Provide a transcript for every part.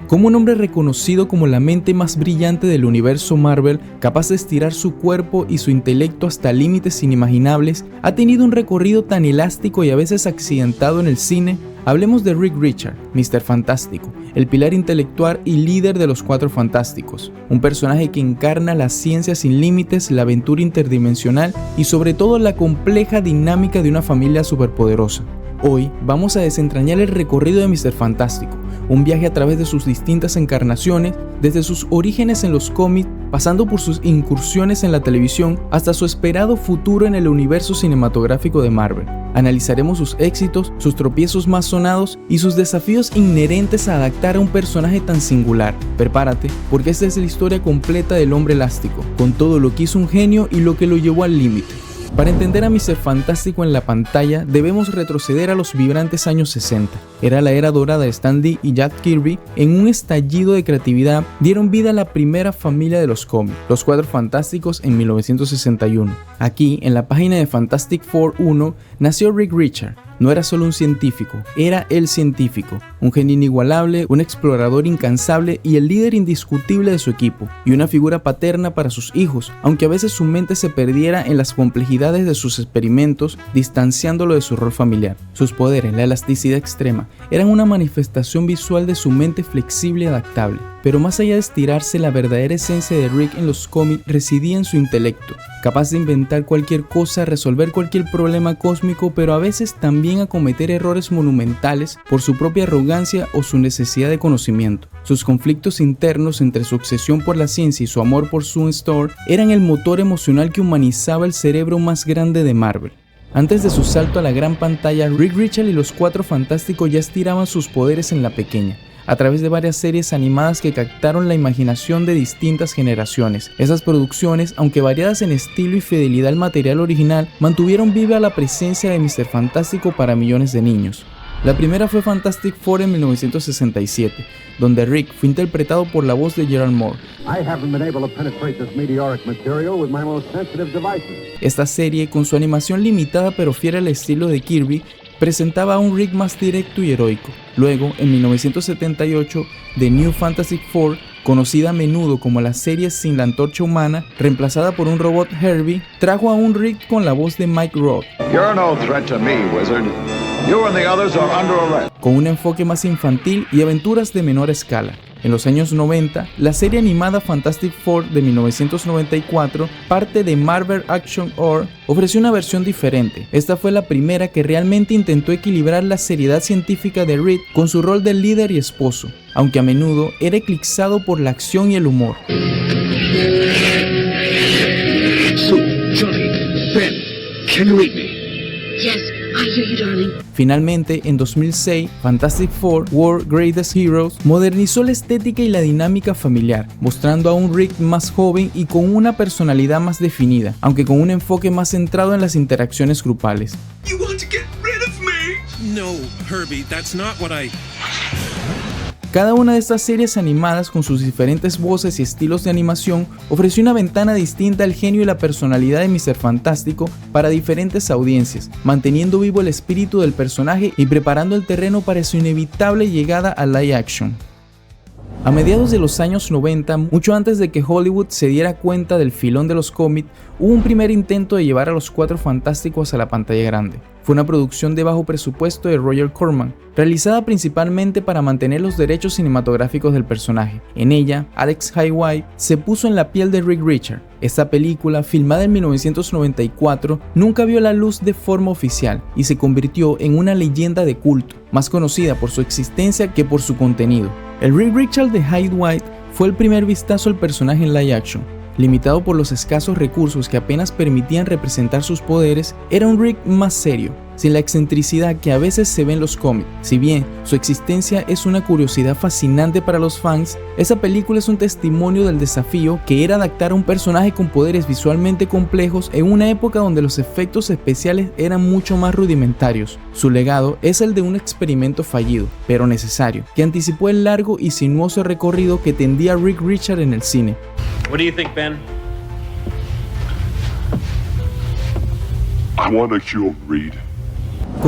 Como un hombre reconocido como la mente más brillante del universo Marvel, capaz de estirar su cuerpo y su intelecto hasta límites inimaginables, ha tenido un recorrido tan elástico y a veces accidentado en el cine. Hablemos de Reed Richards, Mr. Fantástico, el pilar intelectual y líder de los Cuatro Fantásticos, un personaje que encarna la ciencia sin límites, la aventura interdimensional y sobre todo la compleja dinámica de una familia superpoderosa. Hoy vamos a desentrañar el recorrido de Mr. Fantástico, un viaje a través de sus distintas encarnaciones, desde sus orígenes en los cómics, pasando por sus incursiones en la televisión, hasta su esperado futuro en el universo cinematográfico de Marvel. Analizaremos sus éxitos, sus tropiezos más sonados y sus desafíos inherentes a adaptar a un personaje tan singular. Prepárate, porque esta es la historia completa del hombre elástico, con todo lo que hizo un genio y lo que lo llevó al límite. Para entender a Mr. Fantástico en la pantalla, debemos retroceder a los vibrantes años 60. Era la era dorada de Stan Lee y Jack Kirby. En un estallido de creatividad, dieron vida a la primera familia de los cómics, los Cuatro Fantásticos, en 1961. Aquí, en la página de Fantastic Four 1, nació Reed Richards. No era solo un científico, era el científico, un genio inigualable, un explorador incansable y el líder indiscutible de su equipo, y una figura paterna para sus hijos, aunque a veces su mente se perdiera en las complejidades de sus experimentos, distanciándolo de su rol familiar. Sus poderes, la elasticidad extrema, eran una manifestación visual de su mente flexible y adaptable. Pero más allá de estirarse, la verdadera esencia de Rick en los cómics residía en su intelecto, capaz de inventar cualquier cosa, resolver cualquier problema cósmico, pero a veces también acometer errores monumentales por su propia arrogancia o su necesidad de conocimiento. Sus conflictos internos entre su obsesión por la ciencia y su amor por Sue Storm eran el motor emocional que humanizaba el cerebro más grande de Marvel. Antes de su salto a la gran pantalla, Reed Richards y los Cuatro Fantásticos ya estiraban sus poderes en la pequeña, a través de varias series animadas que captaron la imaginación de distintas generaciones. Esas producciones, aunque variadas en estilo y fidelidad al material original, mantuvieron viva la presencia de Mr. Fantástico para millones de niños. La primera fue Fantastic Four en 1967, donde Rick fue interpretado por la voz de Gerald Moore. Esta serie, con su animación limitada pero fiel al estilo de Kirby, presentaba a un Rick más directo y heroico. Luego, en 1978, The New Fantastic Four, conocida a menudo como la serie sin la antorcha humana, reemplazada por un robot Herbie, trajo a un Rick con la voz de Mike Roth. You're no threat to me, wizard. You and the others are under arrest. Con un enfoque más infantil y aventuras de menor escala. En los años 90, la serie animada Fantastic Four de 1994, parte de Marvel Action Hour, ofreció una versión diferente. Esta fue la primera que realmente intentó equilibrar la seriedad científica de Reed con su rol de líder y esposo, aunque a menudo era eclipsado por la acción y el humor. Sue, Johnny, Ben, can you read me? Yes, I hear you, darling. Finalmente, en 2006, Fantastic Four World's Greatest Heroes modernizó la estética y la dinámica familiar, mostrando a un Rick más joven y con una personalidad más definida, aunque con un enfoque más centrado en las interacciones grupales. You want to get rid of me? No, Herbie, that's not what I... Cada una de estas series animadas, con sus diferentes voces y estilos de animación, ofreció una ventana distinta al genio y la personalidad de Mr. Fantástico para diferentes audiencias, manteniendo vivo el espíritu del personaje y preparando el terreno para su inevitable llegada a live action. A mediados de los años 90, mucho antes de que Hollywood se diera cuenta del filón de los cómics, hubo un primer intento de llevar a los Cuatro Fantásticos a la pantalla grande. Fue una producción de bajo presupuesto de Roger Corman, realizada principalmente para mantener los derechos cinematográficos del personaje. En ella, Alex Highway se puso en la piel de Rick Richards. Esta película, filmada en 1994, nunca vio la luz de forma oficial y se convirtió en una leyenda de culto, más conocida por su existencia que por su contenido. El Rick Richards de Highway fue el primer vistazo al personaje en live action. Limitado por los escasos recursos que apenas permitían representar sus poderes, era un Rick más serio, sin la excentricidad que a veces se ve en los cómics. Si bien su existencia es una curiosidad fascinante para los fans, esa película es un testimonio del desafío que era adaptar a un personaje con poderes visualmente complejos en una época donde los efectos especiales eran mucho más rudimentarios. Su legado es el de un experimento fallido, pero necesario, que anticipó el largo y sinuoso recorrido que tendría Rick Richards en el cine. What do you think, Ben? I want to kill Reed.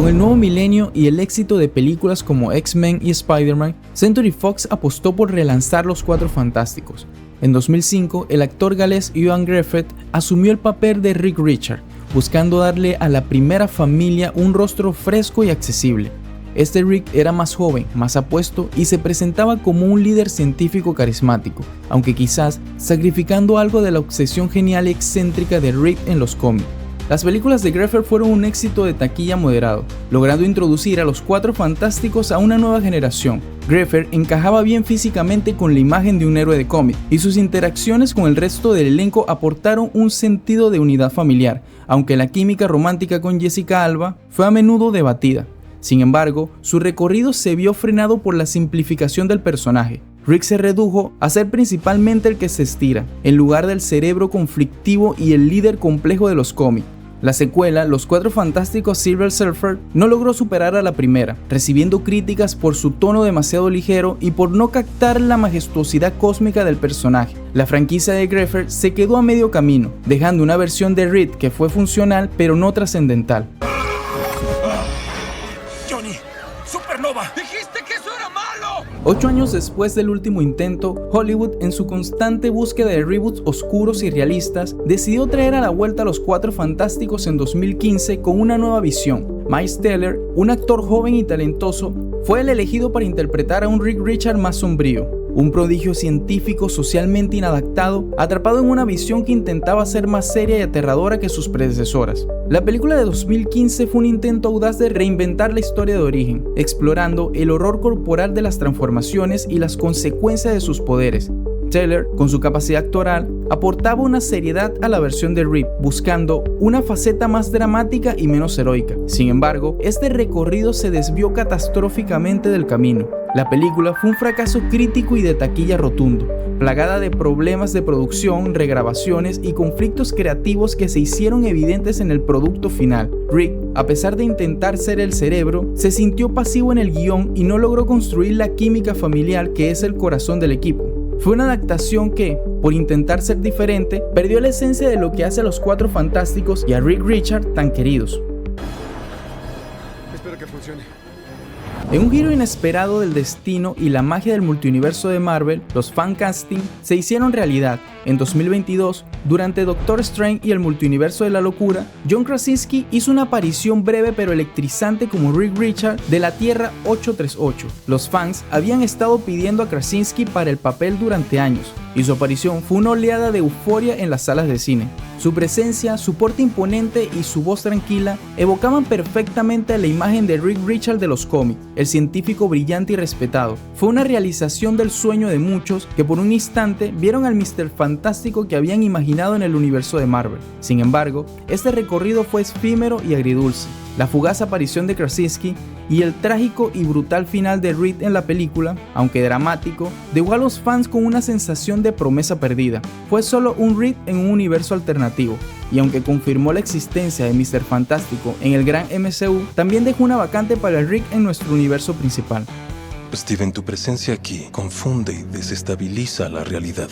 Con el nuevo milenio y el éxito de películas como X-Men y Spider-Man, Century Fox apostó por relanzar Los Cuatro Fantásticos. En 2005, el actor galés Ewan Gruffudd asumió el papel de Rick Richard, buscando darle a la primera familia un rostro fresco y accesible. Este Rick era más joven, más apuesto y se presentaba como un líder científico carismático, aunque quizás sacrificando algo de la obsesión genial y excéntrica de Rick en los cómics. Las películas de Gruffudd fueron un éxito de taquilla moderado, logrando introducir a los Cuatro Fantásticos a una nueva generación. Gruffudd encajaba bien físicamente con la imagen de un héroe de cómic, y sus interacciones con el resto del elenco aportaron un sentido de unidad familiar, aunque la química romántica con Jessica Alba fue a menudo debatida. Sin embargo, su recorrido se vio frenado por la simplificación del personaje. Rick se redujo a ser principalmente el que se estira, en lugar del cerebro conflictivo y el líder complejo de los cómics. La secuela, Los Cuatro Fantásticos Silver Surfer, no logró superar a la primera, recibiendo críticas por su tono demasiado ligero y por no captar la majestuosidad cósmica del personaje. La franquicia de Gruffudd se quedó a medio camino, dejando una versión de Reed que fue funcional pero no trascendental. Johnny, Supernova. Dijiste que eso era malo. 8 años después del último intento, Hollywood, en su constante búsqueda de reboots oscuros y realistas, decidió traer a la vuelta a los Cuatro Fantásticos en 2015 con una nueva visión. Miles Teller, un actor joven y talentoso, fue el elegido para interpretar a un Rick Richard más sombrío, un prodigio científico socialmente inadaptado, atrapado en una visión que intentaba ser más seria y aterradora que sus predecesoras. La película de 2015 fue un intento audaz de reinventar la historia de origen, explorando el horror corporal de las transformaciones y las consecuencias de sus poderes. Teller, con su capacidad actoral, aportaba una seriedad a la versión de Rip, buscando una faceta más dramática y menos heroica. Sin embargo, este recorrido se desvió catastróficamente del camino. La película fue un fracaso crítico y de taquilla rotundo, plagada de problemas de producción, regrabaciones y conflictos creativos que se hicieron evidentes en el producto final. Rick, a pesar de intentar ser el cerebro, se sintió pasivo en el guión y no logró construir la química familiar que es el corazón del equipo. Fue una adaptación que, por intentar ser diferente, perdió la esencia de lo que hace a los Cuatro Fantásticos y a Rick Richard tan queridos. Espero que funcione. En un giro inesperado del destino y la magia del multiuniverso de Marvel, los fancasting se hicieron realidad. En 2022, durante Doctor Strange y el multiuniverso de la locura, John Krasinski hizo una aparición breve pero electrizante como Rick Richard de la Tierra 838. Los fans habían estado pidiendo a Krasinski para el papel durante años, y su aparición fue una oleada de euforia en las salas de cine. Su presencia, su porte imponente y su voz tranquila evocaban perfectamente la imagen de Rick Richard de los cómics, el científico brillante y respetado. Fue una realización del sueño de muchos que por un instante vieron al Mr. Fantástico que habían imaginado en el universo de Marvel. Sin embargo, este recorrido fue efímero y agridulce. La fugaz aparición de Krasinski y el trágico y brutal final de Reed en la película, aunque dramático, dejó a los fans con una sensación de promesa perdida. Fue solo un Reed en un universo alternativo, y aunque confirmó la existencia de Mr. Fantástico en el gran MCU, también dejó una vacante para Rick en nuestro universo principal. Steven, tu presencia aquí confunde y desestabiliza la realidad.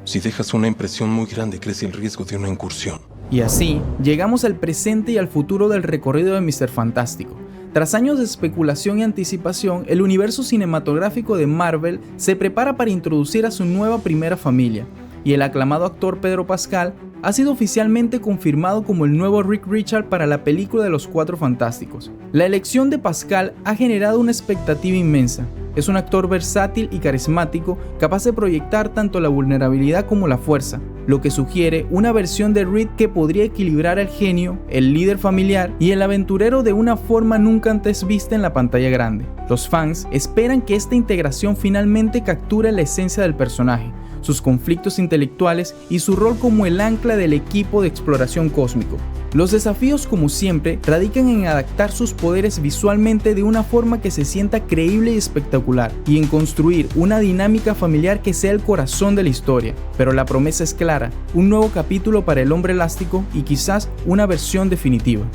Si dejas una impresión muy grande, crece el riesgo de una incursión. Y así, llegamos al presente y al futuro del recorrido de Mr. Fantástico. Tras años de especulación y anticipación, el universo cinematográfico de Marvel se prepara para introducir a su nueva primera familia, y el aclamado actor Pedro Pascal ha sido oficialmente confirmado como el nuevo Rick Richard para la película de los Cuatro Fantásticos. La elección de Pascal ha generado una expectativa inmensa. Es un actor versátil y carismático, capaz de proyectar tanto la vulnerabilidad como la fuerza, lo que sugiere una versión de Reed que podría equilibrar al genio, el líder familiar y el aventurero de una forma nunca antes vista en la pantalla grande. Los fans esperan que esta integración finalmente capture la esencia del personaje, sus conflictos intelectuales y su rol como el ancla del equipo de exploración cósmico. Los desafíos, como siempre, radican en adaptar sus poderes visualmente de una forma que se sienta creíble y espectacular, y en construir una dinámica familiar que sea el corazón de la historia. Pero la promesa es clara: un nuevo capítulo para el Hombre Elástico y quizás una versión definitiva.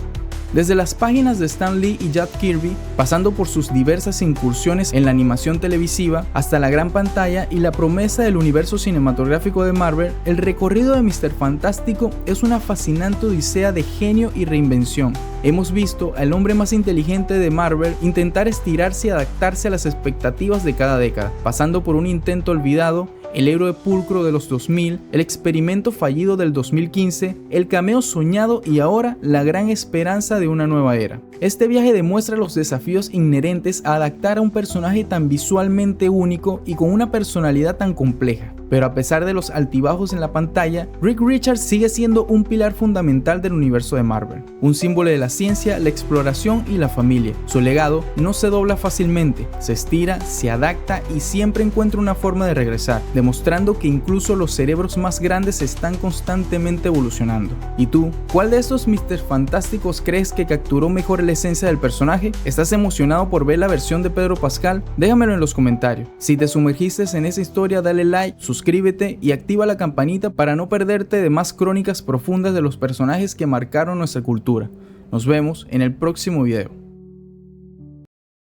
Desde las páginas de Stan Lee y Jack Kirby, pasando por sus diversas incursiones en la animación televisiva, hasta la gran pantalla y la promesa del universo cinematográfico de Marvel, el recorrido de Mr. Fantástico es una fascinante odisea de genio y reinvención. Hemos visto al hombre más inteligente de Marvel intentar estirarse y adaptarse a las expectativas de cada década, pasando por un intento olvidado, el héroe pulcro de los 2000, el experimento fallido del 2015, el cameo soñado y ahora la gran esperanza de una nueva era. Este viaje demuestra los desafíos inherentes a adaptar a un personaje tan visualmente único y con una personalidad tan compleja. Pero a pesar de los altibajos en la pantalla, Reed Richards sigue siendo un pilar fundamental del universo de Marvel, un símbolo de la ciencia, la exploración y la familia. Su legado no se dobla fácilmente, se estira, se adapta y siempre encuentra una forma de regresar, demostrando que incluso los cerebros más grandes están constantemente evolucionando. ¿Y tú? ¿Cuál de estos Mr. Fantásticos crees que capturó mejor la esencia del personaje? ¿Estás emocionado por ver la versión de Pedro Pascal? Déjamelo en los comentarios. Si te sumergiste en esa historia, dale like, suscríbete y activa la campanita para no perderte de más crónicas profundas de los personajes que marcaron nuestra cultura. Nos vemos en el próximo video.